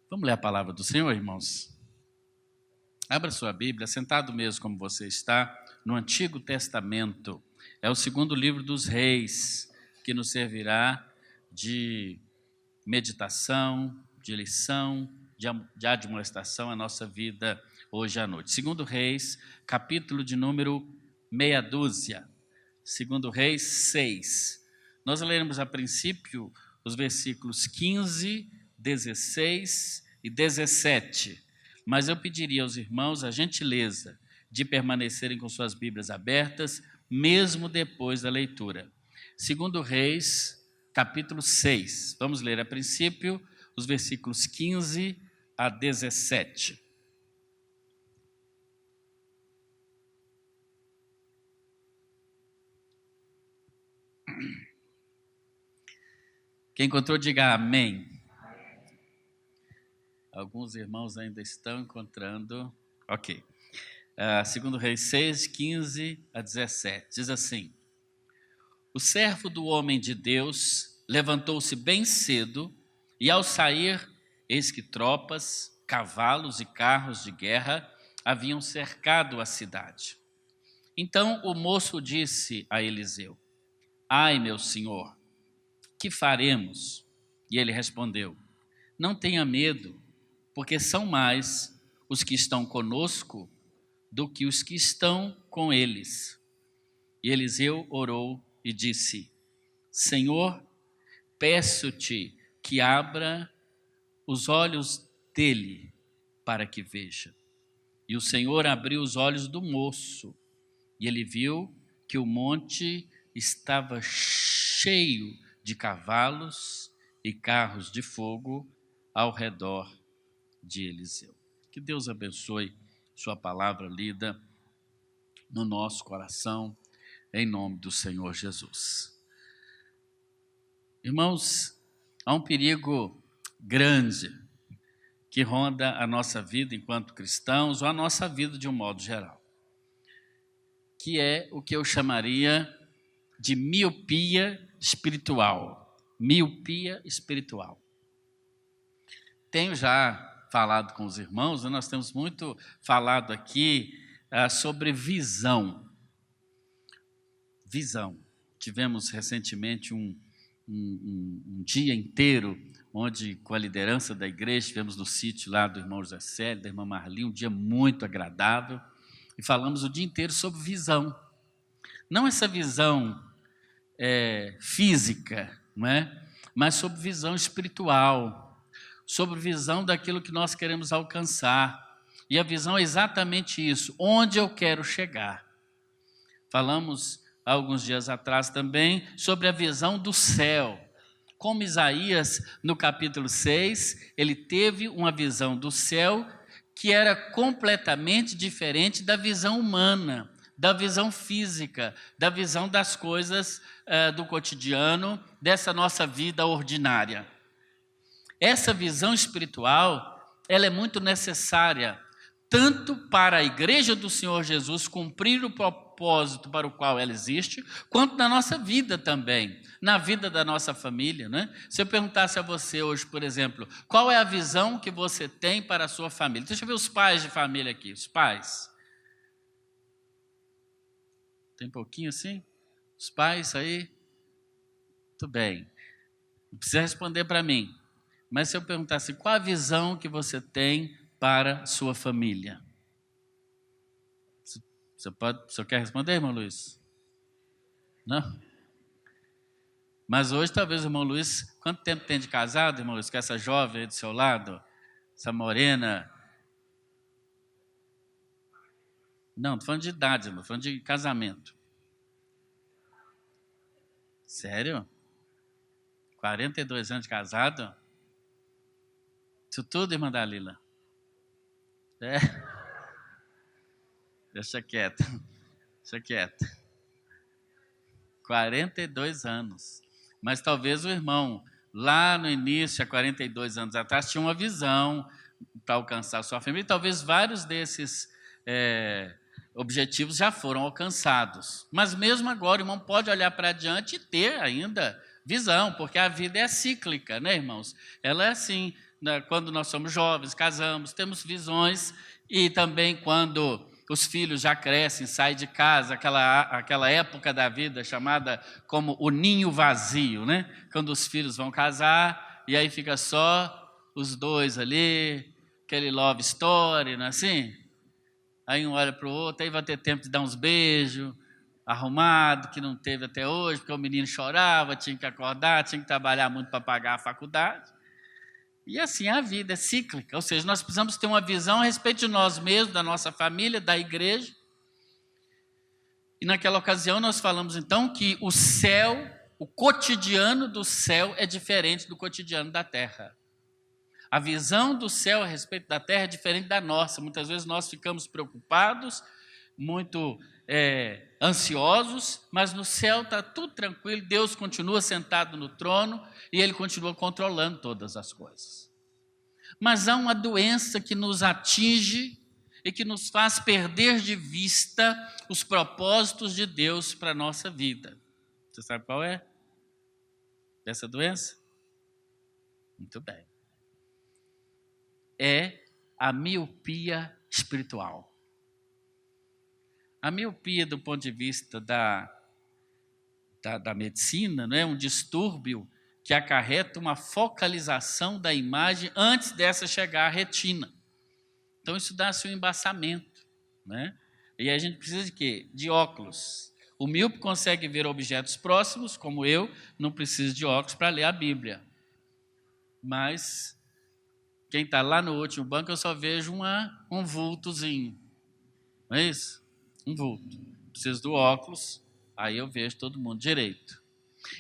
Vamos ler a palavra do Senhor, irmãos? Abra sua Bíblia, sentado mesmo como você está, no Antigo Testamento. É o segundo livro dos Reis, que nos servirá de meditação, de lição, de admoestação à nossa vida hoje à noite. Segundo Reis, capítulo de número meia dúzia. Segundo Reis 6. Nós leremos a princípio os versículos 15, 16 e 17. Mas eu pediria aos irmãos a gentileza de permanecerem com suas Bíblias abertas, mesmo depois da leitura. Segundo Reis, capítulo 6. Vamos ler a princípio os versículos 15 a 17. Quem encontrou, diga amém. Alguns irmãos ainda estão encontrando. Ok. Segundo Reis 6, 15 a 17. Diz assim: O servo do homem de Deus levantou-se bem cedo, e ao sair, eis que tropas, cavalos e carros de guerra haviam cercado a cidade. Então o moço disse a Eliseu: Ai, meu senhor, que faremos? E ele respondeu: Não tenha medo, porque são mais os que estão conosco do que os que estão com eles. E Eliseu orou e disse: Senhor, peço-te que abra os olhos dele para que veja. E o Senhor abriu os olhos do moço, e ele viu que o monte estava cheio de cavalos e carros de fogo ao redor de Eliseu. Que Deus abençoe sua palavra lida no nosso coração, em nome do Senhor Jesus. Irmãos, há um perigo grande que ronda a nossa vida enquanto cristãos, ou a nossa vida de um modo geral, que é o que eu chamaria de miopia espiritual. Miopia espiritual. Tenho já falado com os irmãos, nós temos muito falado aqui sobre visão. Visão. Tivemos recentemente um dia inteiro, onde com a liderança da igreja, estivemos no sítio lá do irmão José Célio, da irmã Marli, um dia muito agradável, e falamos o dia inteiro sobre visão. Não essa visão física, não é? Mas sobre visão espiritual, sobre visão daquilo que nós queremos alcançar. E a visão é exatamente isso, onde eu quero chegar. Falamos há alguns dias atrás também sobre a visão do céu. Como Isaías, no capítulo 6, ele teve uma visão do céu que era completamente diferente da visão humana, da visão física, da visão das coisas do cotidiano, dessa nossa vida ordinária. Essa visão espiritual, ela é muito necessária, tanto para a igreja do Senhor Jesus cumprir o propósito para o qual ela existe, quanto na nossa vida também, na vida da nossa família, né? Se eu perguntasse a você hoje, por exemplo, qual é a visão que você tem para a sua família? Deixa eu ver os pais de família aqui, os pais. Tem pouquinho assim? Os pais aí? Muito bem. Não precisa responder para mim. Mas se eu perguntasse qual a visão que você tem para sua família? Você quer responder, irmão Luiz? Não? Mas hoje talvez o irmão Luiz, quanto tempo tem de casado, irmão Luiz, com essa jovem aí do seu lado? Essa morena? Não, estou falando de idade, irmão, estou falando de casamento. Sério? 42 anos de casado? Isso tudo, irmã Dalila? Deixa quieto. 42 anos. Mas talvez o irmão, lá no início, há 42 anos atrás, tinha uma visão para alcançar a sua família. E talvez vários desses objetivos já foram alcançados. Mas mesmo agora, o irmão pode olhar para adiante e ter ainda Visão, porque a vida é cíclica, né, irmãos? Ela é assim, né? Quando nós somos jovens, casamos, temos visões, e também quando os filhos já crescem, saem de casa, aquela época da vida chamada como o ninho vazio, né? Quando os filhos vão casar, e aí fica só os dois ali, aquele love story, não é assim? Aí um olha para o outro, aí vai ter tempo de dar uns beijos, arrumado, que não teve até hoje, porque o menino chorava, tinha que acordar, tinha que trabalhar muito para pagar a faculdade. E assim a vida é cíclica, ou seja, nós precisamos ter uma visão a respeito de nós mesmos, da nossa família, da igreja. E naquela ocasião nós falamos então que o céu, o cotidiano do céu é diferente do cotidiano da terra. A visão do céu a respeito da terra é diferente da nossa. Muitas vezes nós ficamos preocupados, muito ansiosos, mas no céu está tudo tranquilo, Deus continua sentado no trono e Ele continua controlando todas as coisas. Mas há uma doença que nos atinge e que nos faz perder de vista os propósitos de Deus para a nossa vida. Você sabe qual é essa doença? Muito bem. É a miopia espiritual. A miopia, do ponto de vista da medicina, não é um distúrbio que acarreta uma focalização da imagem antes dessa chegar à retina. Então, isso dá-se um embaçamento, né? E a gente precisa de quê? De óculos. O míope consegue ver objetos próximos, como eu, não preciso de óculos para ler a Bíblia. Mas quem está lá no último banco, eu só vejo um vultozinho. Não é isso? Um vulto. Preciso do óculos, aí eu vejo todo mundo direito.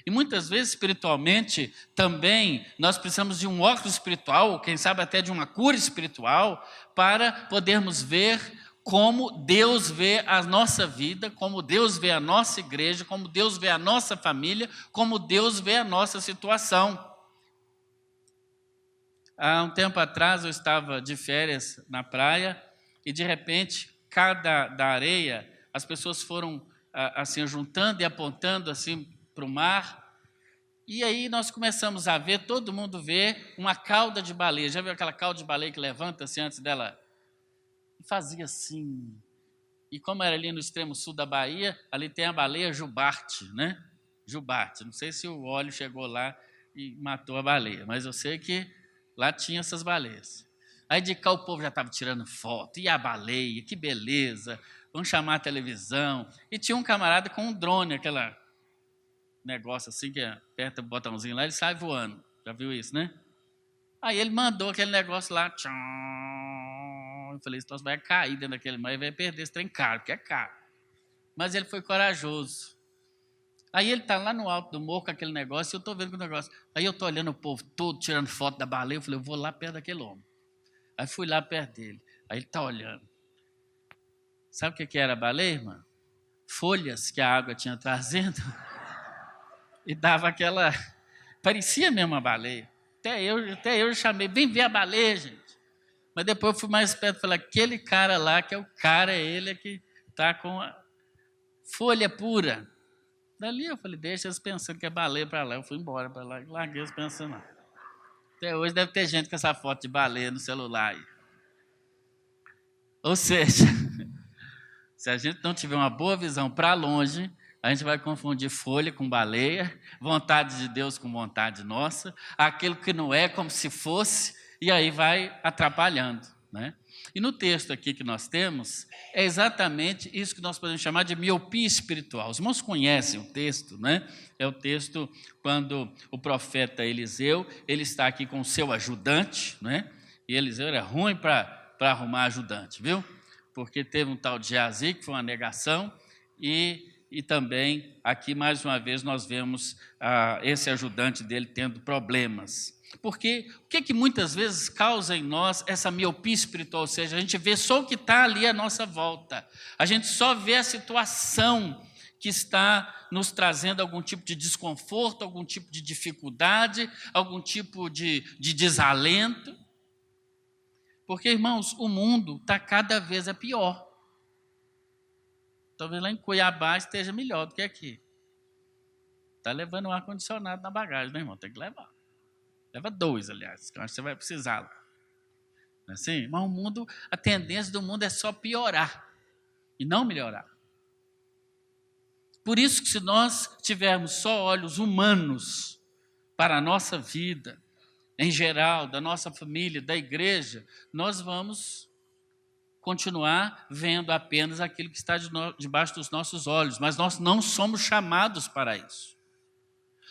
E muitas vezes, espiritualmente, também nós precisamos de um óculos espiritual, quem sabe até de uma cura espiritual, para podermos ver como Deus vê a nossa vida, como Deus vê a nossa igreja, como Deus vê a nossa família, como Deus vê a nossa situação. Há um tempo atrás eu estava de férias na praia e de repente, da areia, as pessoas foram assim juntando e apontando assim para o mar. E aí nós começamos a ver, todo mundo vê uma cauda de baleia. Já viu aquela cauda de baleia que levanta assim antes dela? E fazia assim. E como era ali no extremo sul da Bahia, ali tem a baleia jubarte, né? Jubarte. Não sei se o óleo chegou lá e matou a baleia, mas eu sei que lá tinha essas baleias. Aí de cá o povo já estava tirando foto. E a baleia, que beleza. Vamos chamar a televisão. E tinha um camarada com um drone, aquele negócio assim que aperta o botãozinho lá, ele sai voando. Já viu isso, né? Aí ele mandou aquele negócio lá. Tchum. Eu falei, isso vai cair dentro daquele mar e vai perder esse trem caro, porque é caro. Mas ele foi corajoso. Aí ele está lá no alto do morro com aquele negócio, e eu estou vendo o negócio. Aí eu estou olhando o povo todo tirando foto da baleia, eu falei, eu vou lá perto daquele homem. Aí fui lá perto dele. Aí ele está olhando. Sabe o que era a baleia, irmã? Folhas que a água tinha trazendo. E dava aquela... Parecia mesmo a baleia. Até eu chamei, vem ver a baleia, gente. Mas depois eu fui mais perto e falei, aquele cara lá, que é o cara, ele é que está com a folha pura. Dali eu falei, deixa eles pensando que é baleia para lá. Eu fui embora para lá e larguei eles pensando lá. Até hoje deve ter gente com essa foto de baleia no celular aí. Ou seja, se a gente não tiver uma boa visão para longe, a gente vai confundir folha com baleia, vontade de Deus com vontade nossa, aquilo que não é como se fosse, e aí vai atrapalhando, né? E no texto aqui que nós temos, é exatamente isso que nós podemos chamar de miopia espiritual. Os irmãos conhecem o texto, né? É o texto quando o profeta Eliseu, ele está aqui com o seu ajudante, né? E Eliseu era ruim para arrumar ajudante, viu? Porque teve um tal de Geazi, que foi uma negação, e também aqui mais uma vez nós vemos esse ajudante dele tendo problemas. Porque o que muitas vezes causa em nós essa miopia espiritual? Ou seja, a gente vê só o que está ali à nossa volta. A gente só vê a situação que está nos trazendo algum tipo de desconforto, algum tipo de dificuldade, algum tipo de desalento. Porque, irmãos, o mundo está cada vez pior. Talvez lá em Cuiabá esteja melhor do que aqui. está levando um ar-condicionado na bagagem, né, irmão? Tem que levar. Leva 2, aliás, que eu acho que você vai precisar lá. Não é assim? Mas o mundo, a tendência do mundo é só piorar e não melhorar. Por isso que se nós tivermos só olhos humanos para a nossa vida, em geral, da nossa família, da igreja, nós vamos continuar vendo apenas aquilo que está debaixo dos nossos olhos, mas nós não somos chamados para isso.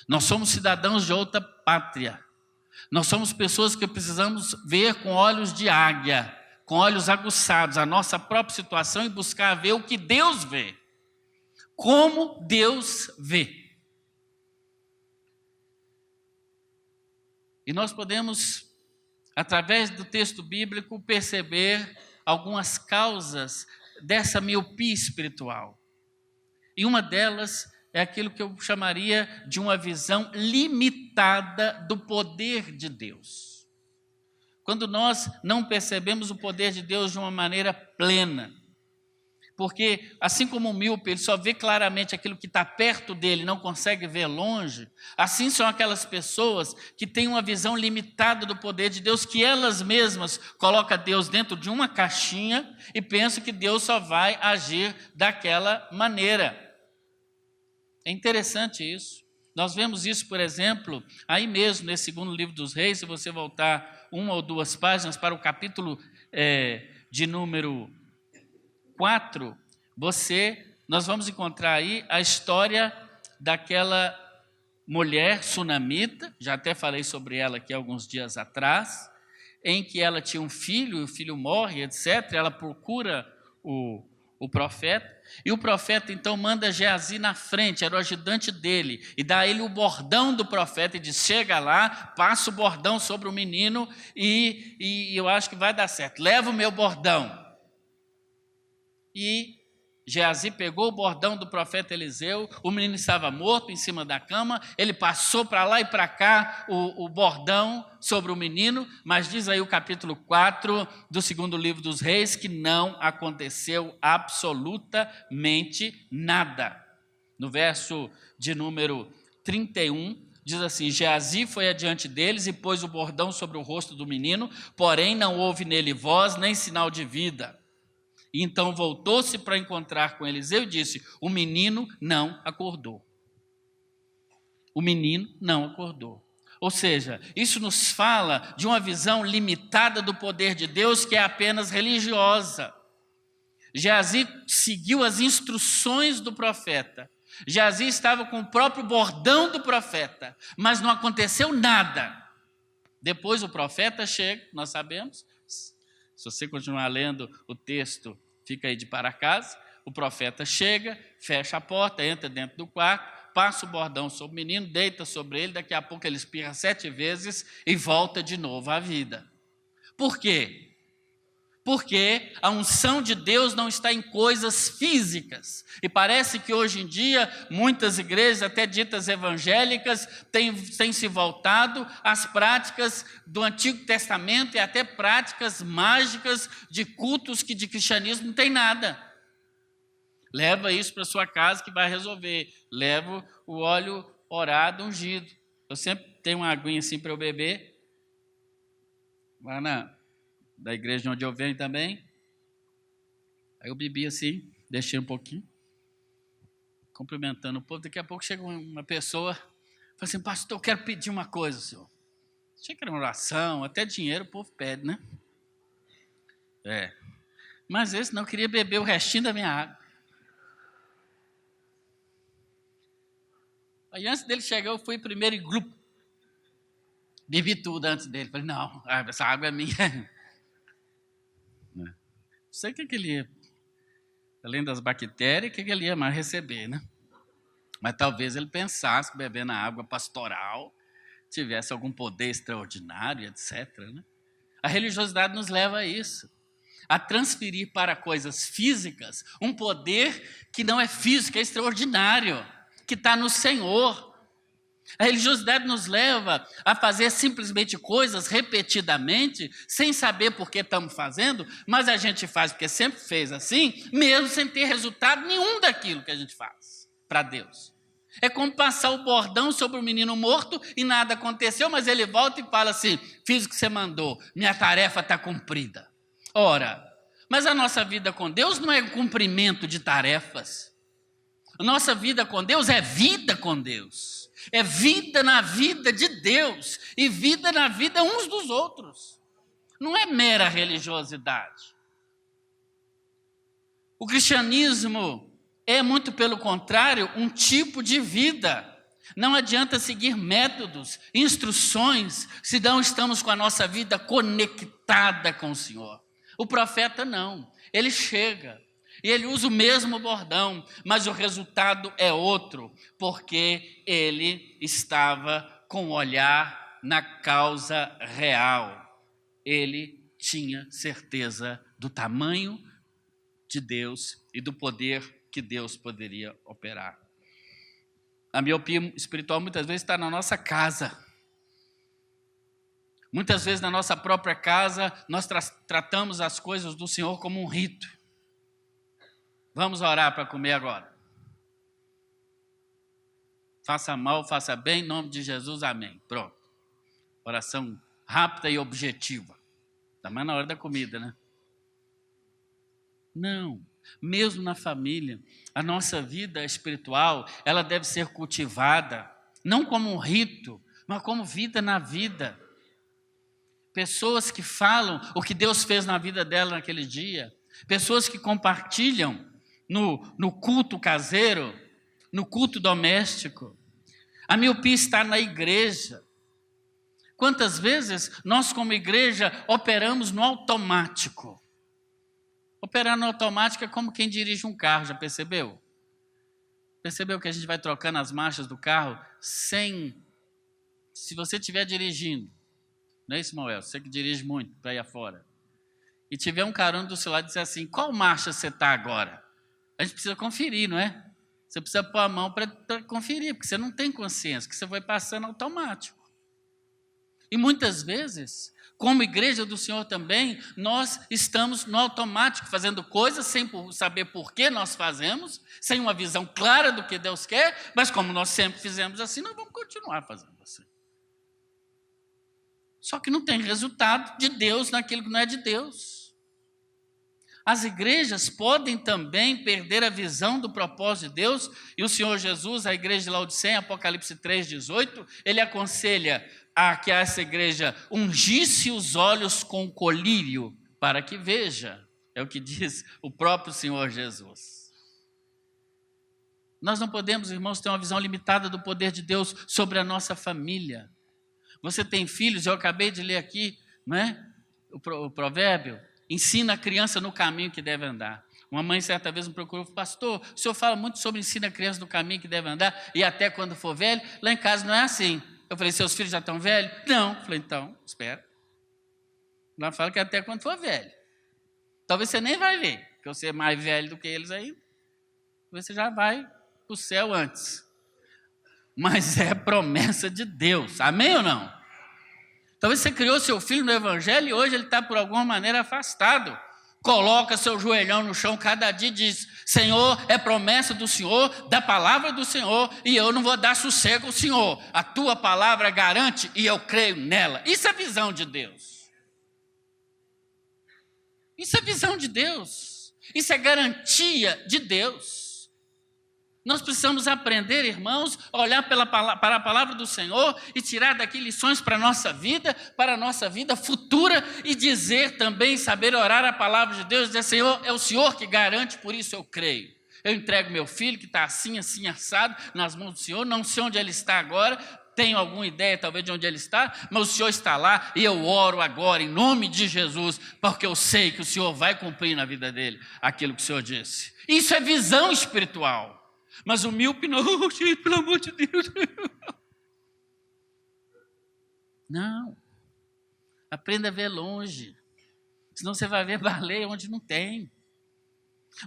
Nós somos cidadãos de outra pátria. Nós somos pessoas que precisamos ver com olhos de águia, com olhos aguçados, a nossa própria situação e buscar ver o que Deus vê. Como Deus vê. E nós podemos, através do texto bíblico, perceber algumas causas dessa miopia espiritual. E uma delas é aquilo que eu chamaria de uma visão limitada do poder de Deus. Quando nós não percebemos o poder de Deus de uma maneira plena, porque assim como o míope, ele só vê claramente aquilo que está perto dele, não consegue ver longe, assim são aquelas pessoas que têm uma visão limitada do poder de Deus, que elas mesmas colocam Deus dentro de uma caixinha e pensam que Deus só vai agir daquela maneira. É interessante isso. Nós vemos isso, por exemplo, aí mesmo, nesse segundo livro dos Reis, se você voltar 1 ou 2 páginas para o capítulo de número 4, nós vamos encontrar aí a história daquela mulher sunamita, já até falei sobre ela aqui alguns dias atrás, em que ela tinha um filho, o filho morre, etc. Ela procura o profeta, e o profeta então manda Geazi na frente, era o ajudante dele, e dá a ele o bordão do profeta e diz: chega lá, passa o bordão sobre o menino e eu acho que vai dar certo, leva o meu bordão. E Geazi pegou o bordão do profeta Eliseu, o menino estava morto em cima da cama, ele passou para lá e para cá o bordão sobre o menino, mas diz aí o capítulo 4 do segundo livro dos Reis que não aconteceu absolutamente nada. No verso de número 31, diz assim: Geazi foi adiante deles e pôs o bordão sobre o rosto do menino, porém não houve nele voz nem sinal de vida. E então voltou-se para encontrar com Eliseu e disse: o menino não acordou. O menino não acordou. Ou seja, isso nos fala de uma visão limitada do poder de Deus que é apenas religiosa. Geazi seguiu as instruções do profeta. Geazi estava com o próprio bordão do profeta, mas não aconteceu nada. Depois o profeta chega, nós sabemos. Se você continuar lendo o texto, fica aí de para casa. O profeta chega, fecha a porta, entra dentro do quarto, passa o bordão sobre o menino, deita sobre ele, daqui a pouco ele espirra 7 vezes e volta de novo à vida. Por quê? Porque a unção de Deus não está em coisas físicas. E parece que hoje em dia, muitas igrejas, até ditas evangélicas, têm se voltado às práticas do Antigo Testamento e até práticas mágicas de cultos que de cristianismo não tem nada. Leva isso para sua casa que vai resolver. Leva o óleo orado ungido. Eu sempre tenho uma aguinha assim para eu beber. Lá da igreja de onde eu venho também. Aí eu bebi assim, deixei um pouquinho, cumprimentando o povo. Daqui a pouco chega uma pessoa, fala assim: pastor, eu quero pedir uma coisa, senhor. Achei que era uma oração, até dinheiro o povo pede, né? Mas esse não, eu queria beber o restinho da minha água. Aí antes dele chegar, eu fui primeiro em grupo. Bebi tudo antes dele. Falei: não, essa água é minha. Não sei o que ele ia, além das bactérias, o que ele ia mais receber, né? Mas talvez ele pensasse que bebendo a água pastoral tivesse algum poder extraordinário, etc. Né? A religiosidade nos leva a isso, a transferir para coisas físicas um poder que não é físico, é extraordinário, que está no Senhor. A religiosidade nos leva a fazer simplesmente coisas repetidamente, sem saber por que estamos fazendo, mas a gente faz porque sempre fez assim, mesmo sem ter resultado nenhum daquilo que a gente faz para Deus. É como passar o bordão sobre o menino morto e nada aconteceu, mas ele volta e fala assim: fiz o que você mandou, minha tarefa está cumprida. Ora, mas a nossa vida com Deus não é cumprimento de tarefas. A nossa vida com Deus é vida com Deus. É vida na vida de Deus e vida na vida uns dos outros. Não é mera religiosidade. O cristianismo é, muito pelo contrário, um tipo de vida. Não adianta seguir métodos, instruções, se não estamos com a nossa vida conectada com o Senhor. O profeta não, ele chega e ele usa o mesmo bordão, mas o resultado é outro, porque ele estava com o olhar na causa real. Ele tinha certeza do tamanho de Deus e do poder que Deus poderia operar. A miopia espiritual muitas vezes está na nossa casa. Muitas vezes na nossa própria casa nós tratamos as coisas do Senhor como um rito. Vamos orar para comer agora. Faça mal, faça bem, em nome de Jesus, amém. Pronto. Oração rápida e objetiva. Está mais na hora da comida, né? Não. Mesmo na família, a nossa vida espiritual, ela deve ser cultivada, não como um rito, mas como vida na vida. Pessoas que falam o que Deus fez na vida dela naquele dia, pessoas que compartilham no culto caseiro, no culto doméstico. A miopia está na igreja. Quantas vezes nós, como igreja, operamos no automático? Operar no automático é como quem dirige um carro, já percebeu? Percebeu que a gente vai trocando as marchas do carro sem... Se você estiver dirigindo, não é isso, Manuel? Você que dirige muito para ir afora, e tiver um carona do seu lado e dizer assim: qual marcha você está agora? A gente precisa conferir, não é? Você precisa pôr a mão para conferir, porque você não tem consciência, que você vai passando automático. E muitas vezes, como igreja do Senhor também, nós estamos no automático, fazendo coisas sem saber por que nós fazemos, sem uma visão clara do que Deus quer, mas como nós sempre fizemos assim, nós vamos continuar fazendo assim. Só que não tem resultado de Deus naquilo que não é de Deus. As igrejas podem também perder a visão do propósito de Deus, e o Senhor Jesus, a igreja de Laodiceia, Apocalipse 3,18, ele aconselha a que essa igreja ungisse os olhos com colírio para que veja. É o que diz o próprio Senhor Jesus. Nós não podemos, irmãos, ter uma visão limitada do poder de Deus sobre a nossa família. Você tem filhos, eu acabei de ler aqui, não é? O provérbio, ensina a criança no caminho que deve andar. Uma mãe certa vez me procurou, pastor, o senhor fala muito sobre ensina a criança no caminho que deve andar, e até quando for velho. Lá em casa não é assim. Eu falei, seus filhos já estão velhos? Não. Eu falei, então, espera. Lá fala que até quando for velho. Talvez você nem vai ver, porque você é mais velho do que eles ainda. Talvez você já vai para o céu antes. Mas é promessa de Deus, amém ou não? Talvez você criou seu filho no evangelho e hoje ele está por alguma maneira afastado. Coloca seu joelhão no chão cada dia e diz: Senhor, é promessa do Senhor, da palavra do Senhor, e eu não vou dar sossego ao Senhor. A tua palavra garante e eu creio nela. Isso é visão de Deus. Isso é visão de Deus. Isso é garantia de Deus. Nós precisamos aprender, irmãos, a olhar para a palavra do Senhor e tirar daqui lições para a nossa vida futura, e dizer também, saber orar a palavra de Deus, dizer: Senhor, é o Senhor que garante, por isso eu creio. Eu entrego meu filho que está assim, assim, assado, nas mãos do Senhor, não sei onde ele está agora, tenho alguma ideia talvez de onde ele está, mas o Senhor está lá e eu oro agora em nome de Jesus, porque eu sei que o Senhor vai cumprir na vida dele aquilo que o Senhor disse. Isso é visão espiritual. Mas o míope não, gente, pelo amor de Deus. Não. Aprenda a ver longe. Senão você vai ver baleia onde não tem.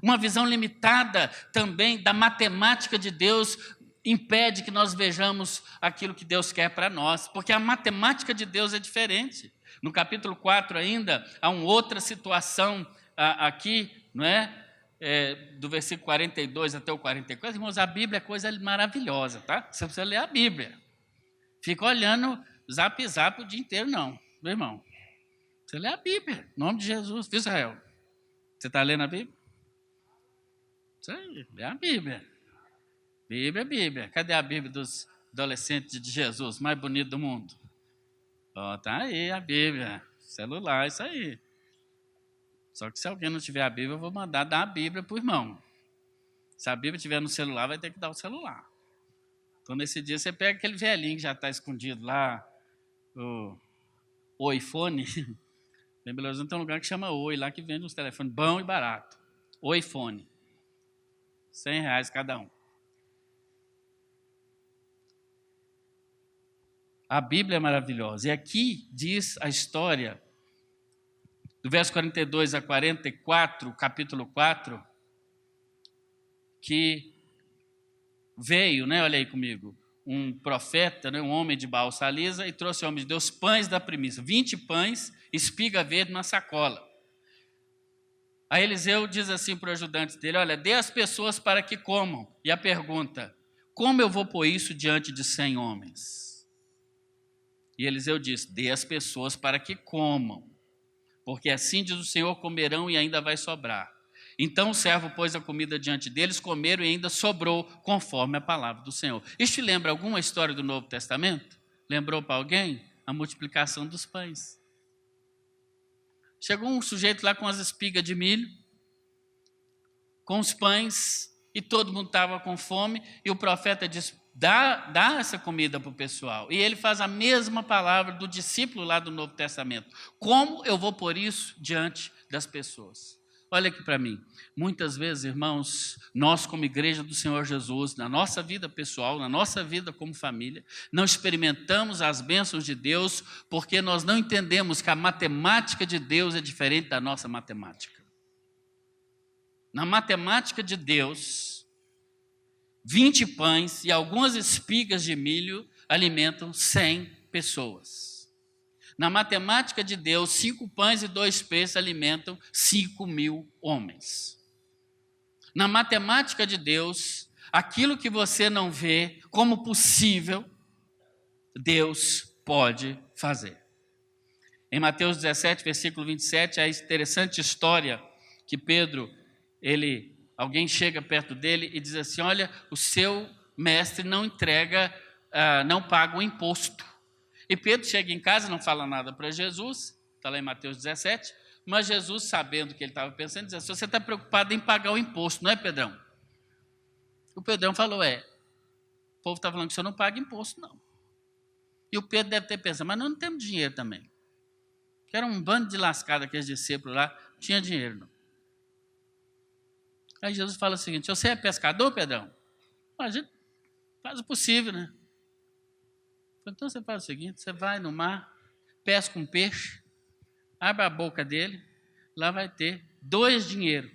Uma visão limitada também da matemática de Deus impede que nós vejamos aquilo que Deus quer para nós. Porque a matemática de Deus é diferente. No capítulo 4 ainda, há uma outra situação aqui, não é? do versículo 42 até o 44, irmãos, a Bíblia é coisa maravilhosa, tá? Você precisa ler a Bíblia. Fica olhando zap o dia inteiro, não, meu irmão. Você lê a Bíblia, em nome de Jesus, viu, Israel? Você está lendo a Bíblia? Isso aí, lê a Bíblia. Bíblia. Cadê a Bíblia dos adolescentes de Jesus, mais bonito do mundo? Tá aí a Bíblia, celular, isso aí. Só que se alguém não tiver a Bíblia, eu vou mandar dar a Bíblia para o irmão. Se a Bíblia estiver no celular, vai ter que dar o celular. Então, nesse dia, você pega aquele velhinho que já está escondido lá, o iPhone. Em Belo Horizonte tem um lugar que chama Oi, lá que vende uns telefones bom e barato. O iPhone. R$100 cada um. A Bíblia é maravilhosa. E aqui diz a história, do verso 42 a 44, capítulo 4, que veio, olha aí comigo, um profeta, um homem de Baal Salisa, e trouxe ao homem de Deus pães da primícia, 20 pães, espiga verde na sacola. Aí Eliseu diz assim para os ajudantes dele, olha, dê às pessoas para que comam. E a pergunta, como eu vou pôr isso diante de 100 homens? E Eliseu diz, dê às pessoas para que comam, porque assim diz o Senhor, comerão e ainda vai sobrar. Então o servo pôs a comida diante deles, comeram e ainda sobrou, conforme a palavra do Senhor. Isso te lembra alguma história do Novo Testamento? Lembrou para alguém? A multiplicação dos pães. Chegou um sujeito lá com as espigas de milho, com os pães, e todo mundo estava com fome, e o profeta diz, dá essa comida para o pessoal. E ele faz a mesma palavra do discípulo lá do Novo Testamento. Como eu vou pôr isso diante das pessoas? Olha aqui para mim. Muitas vezes, irmãos, nós como igreja do Senhor Jesus, na nossa vida pessoal, na nossa vida como família, não experimentamos as bênçãos de Deus porque nós não entendemos que a matemática de Deus é diferente da nossa matemática. Na matemática de Deus, 20 pães e algumas espigas de milho alimentam 100 pessoas. Na matemática de Deus, 5 pães e 2 peixes alimentam 5.000 homens. Na matemática de Deus, aquilo que você não vê como possível, Deus pode fazer. Em Mateus 17, versículo 27, a interessante história que Pedro, alguém chega perto dele e diz assim, olha, o seu mestre não não paga o imposto. E Pedro chega em casa, não fala nada para Jesus, está lá em Mateus 17, mas Jesus, sabendo o que ele estava pensando, diz assim, você está preocupado em pagar o imposto, não é, Pedrão? O Pedrão falou, o povo está falando que o senhor não paga imposto, não. E o Pedro deve ter pensado, mas nós não temos dinheiro também. Que era um bando de lascada, aqueles discípulos lá, não tinha dinheiro, não. Aí Jesus fala o seguinte, você é pescador, Pedrão? A gente faz o possível, né? Então você faz o seguinte, você vai no mar, pesca um peixe, abre a boca dele, lá vai ter 2 dinheiros.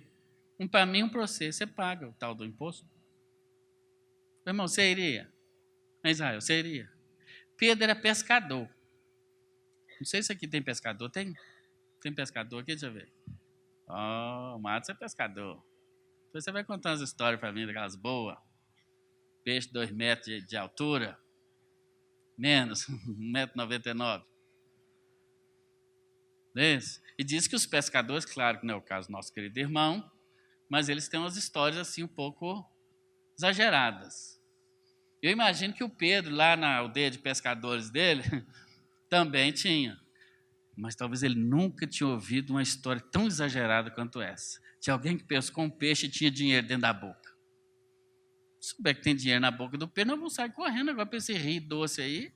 Um para mim, um para você. Você paga o tal do imposto. Meu irmão, você iria? Israel, você iria? Pedro era pescador. Não sei se aqui tem pescador. Tem pescador aqui? Deixa eu ver. O Matos é pescador. Depois você vai contar umas histórias para mim, daquelas boas. Peixe 2 metros de altura. Menos, 1,99 m. E diz que os pescadores, claro que não é o caso do nosso querido irmão, mas eles têm umas histórias assim um pouco exageradas. Eu imagino que o Pedro, lá na aldeia de pescadores dele, também tinha. Mas talvez ele nunca tinha ouvido uma história tão exagerada quanto essa. De alguém que pescou um peixe e tinha dinheiro dentro da boca. Se souber que tem dinheiro na boca do peixe, nós vamos sair correndo agora para esse rio doce aí.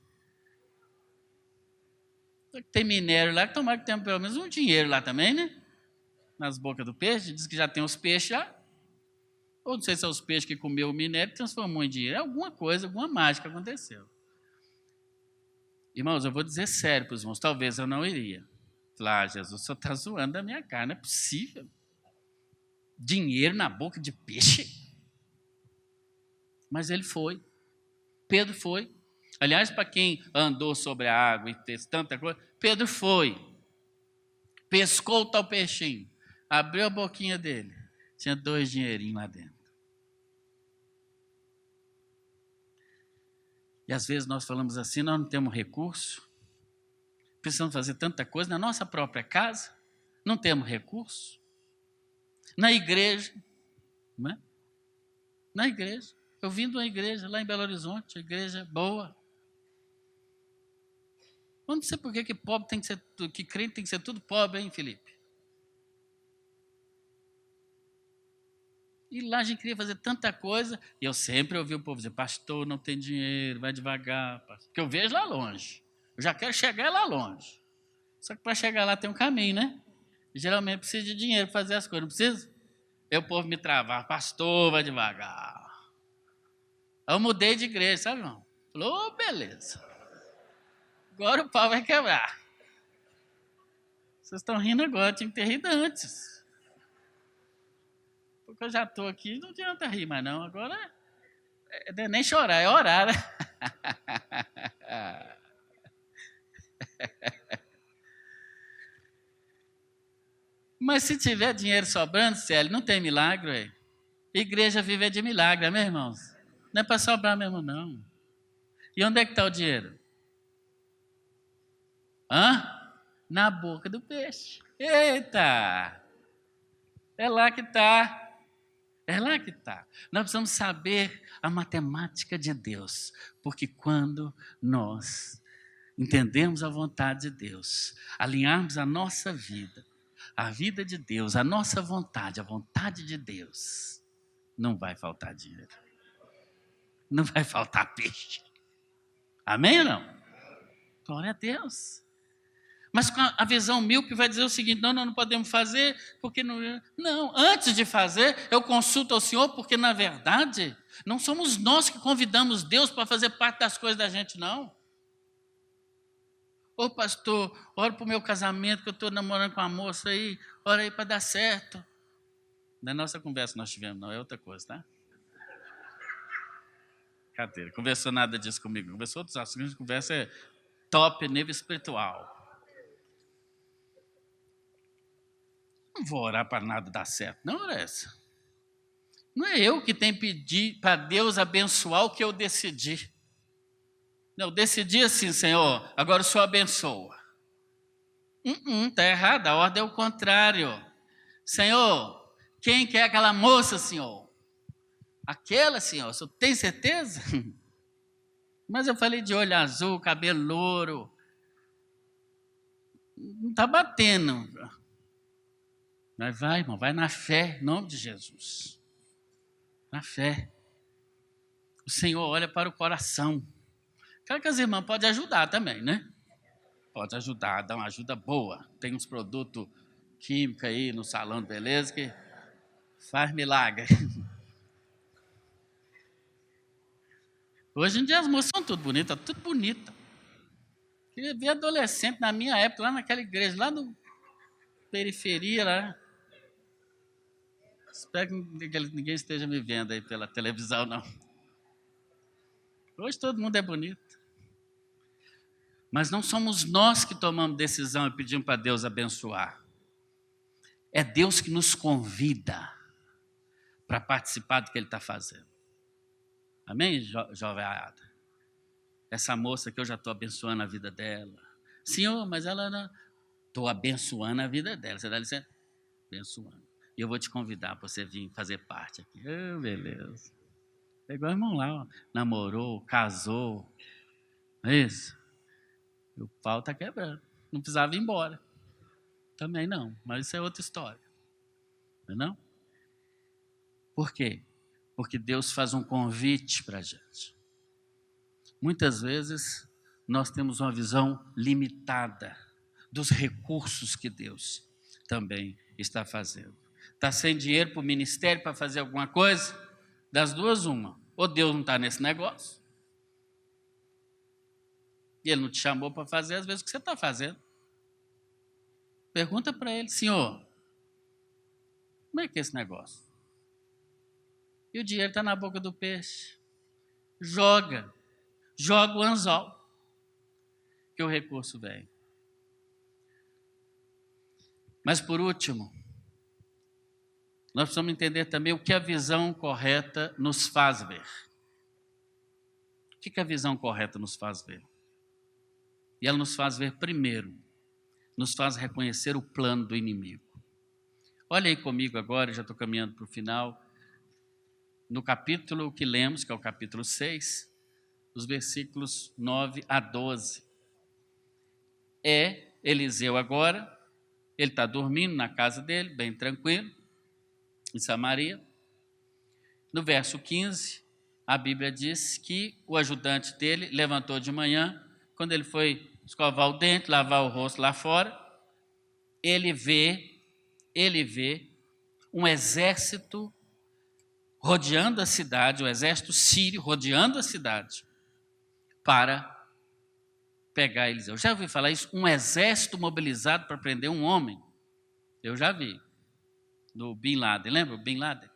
Tem minério lá, que tomara que tenha pelo menos um dinheiro lá também, né? Nas bocas do peixe, diz que já tem os peixes lá. Ou não sei se são os peixes que comeu o minério e transformou em dinheiro. Alguma coisa, alguma mágica aconteceu. Irmãos, eu vou dizer sério para os irmãos, talvez eu não iria. Falar, Jesus, o senhor está zoando da minha cara, não é possível. Dinheiro na boca de peixe? Mas ele foi. Pedro foi. Aliás, para quem andou sobre a água e fez tanta coisa, Pedro foi. Pescou o tal peixinho. Abriu a boquinha dele. tinha 2 dinheirinhos lá dentro. E às vezes nós falamos assim, nós não temos recurso, precisamos fazer tanta coisa na nossa própria casa, não temos recurso. Na igreja, não é? Na igreja. Eu vim de uma igreja lá em Belo Horizonte, igreja boa. Eu não sei por que pobre tem que ser, que crente tem que ser tudo pobre, hein, Felipe? E lá a gente queria fazer tanta coisa, e eu sempre ouvi o povo dizer, pastor, não tem dinheiro, vai devagar, pastor. Porque eu vejo lá longe. Eu já quero chegar lá longe. Só que para chegar lá tem um caminho, né? E geralmente precisa de dinheiro para fazer as coisas, não precisa? Aí o povo me travava, pastor, vai devagar. Aí eu mudei de igreja, sabe, irmão? Falou, oh, beleza. Agora o pau vai quebrar. Vocês estão rindo agora, tinha que ter rido antes. Porque eu já estou aqui, não adianta rir mais não. Agora é nem chorar, é orar, né? Mas se tiver dinheiro sobrando, Célio, não tem milagre, ué. Igreja vive de milagre, meus irmãos? Não é para sobrar mesmo, não. E onde é que está o dinheiro? Na boca do peixe. Eita! É lá que está. É lá que está. Nós precisamos saber a matemática de Deus, porque quando nós entendemos a vontade de Deus, alinharmos a nossa vida, a vida de Deus, a nossa vontade, a vontade de Deus, não vai faltar dinheiro. Não vai faltar peixe. Amém ou não? Glória a Deus. Mas com a visão míope vai dizer o seguinte, não podemos fazer, porque não... Não, antes de fazer, eu consulto ao Senhor, porque na verdade, não somos nós que convidamos Deus para fazer parte das coisas da gente, não. Ô pastor, ora para o meu casamento, que eu estou namorando com uma moça aí, ora aí para dar certo. Não é nossa conversa que nós tivemos, não, é outra coisa, tá? Cadê? Conversou nada disso comigo, conversou outros assuntos, conversa é top, nível espiritual. Não vou orar para nada dar certo, não é essa. Não é eu que tenho que pedir para Deus abençoar o que eu decidi. Eu decidi assim, Senhor, agora o Senhor abençoa. Está errado, a ordem é o contrário. Senhor, quem quer aquela moça, Senhor? Aquela, Senhor, o Senhor tem certeza? Mas eu falei de olho azul, cabelo louro. Não está batendo. Mas vai, irmão, vai na fé, em nome de Jesus. Na fé. O Senhor olha para o coração. Claro que as irmãs podem ajudar também, né? Pode ajudar, dá uma ajuda boa. Tem uns produtos químicos aí no salão de beleza que faz milagre. Hoje em dia as moças são tudo bonitas, tudo bonita. Queria ver adolescente na minha época, lá naquela igreja, lá no periferia, lá. Espero que ninguém esteja me vendo aí pela televisão, não. Hoje todo mundo é bonito. Mas não somos nós que tomamos decisão e pedimos para Deus abençoar. É Deus que nos convida para participar do que Ele está fazendo. Amém, jovem? Essa moça que eu já estou abençoando a vida dela. Senhor, mas ela não... Estou abençoando a vida dela. Você dá licença? Abençoando. E eu vou te convidar para você vir fazer parte aqui. Oh, beleza. Pegou o irmão lá, ó. Namorou, casou. Não é isso? E o pau está quebrando. Não precisava ir embora. Também não, mas isso é outra história. Não é não? Por quê? Porque Deus faz um convite para a gente. Muitas vezes nós temos uma visão limitada dos recursos que Deus também está fazendo. Está sem dinheiro para o ministério para fazer alguma coisa? Das duas, uma. Ou Deus não está nesse negócio, e Ele não te chamou para fazer às vezes o que você está fazendo. Pergunta para Ele, Senhor, como é que é esse negócio? E o dinheiro está na boca do peixe. Joga o anzol, que o recurso vem. Mas por último, nós precisamos entender também o que a visão correta nos faz ver. O que a visão correta nos faz ver? E ela nos faz ver primeiro, nos faz reconhecer o plano do inimigo. Olha aí comigo agora, já estou caminhando para o final, no capítulo que lemos, que é o capítulo 6, os versículos 9 a 12. Eliseu agora, ele está dormindo na casa dele, bem tranquilo, em Samaria. No verso 15, a Bíblia diz que o ajudante dele levantou de manhã, quando ele foi escovar o dente, lavar o rosto lá fora, ele vê um exército rodeando a cidade, o exército sírio rodeando a cidade, para pegar Eliseu. Já ouviu falar isso? Um exército mobilizado para prender um homem. Eu já vi. Do Bin Laden, lembra o Bin Laden?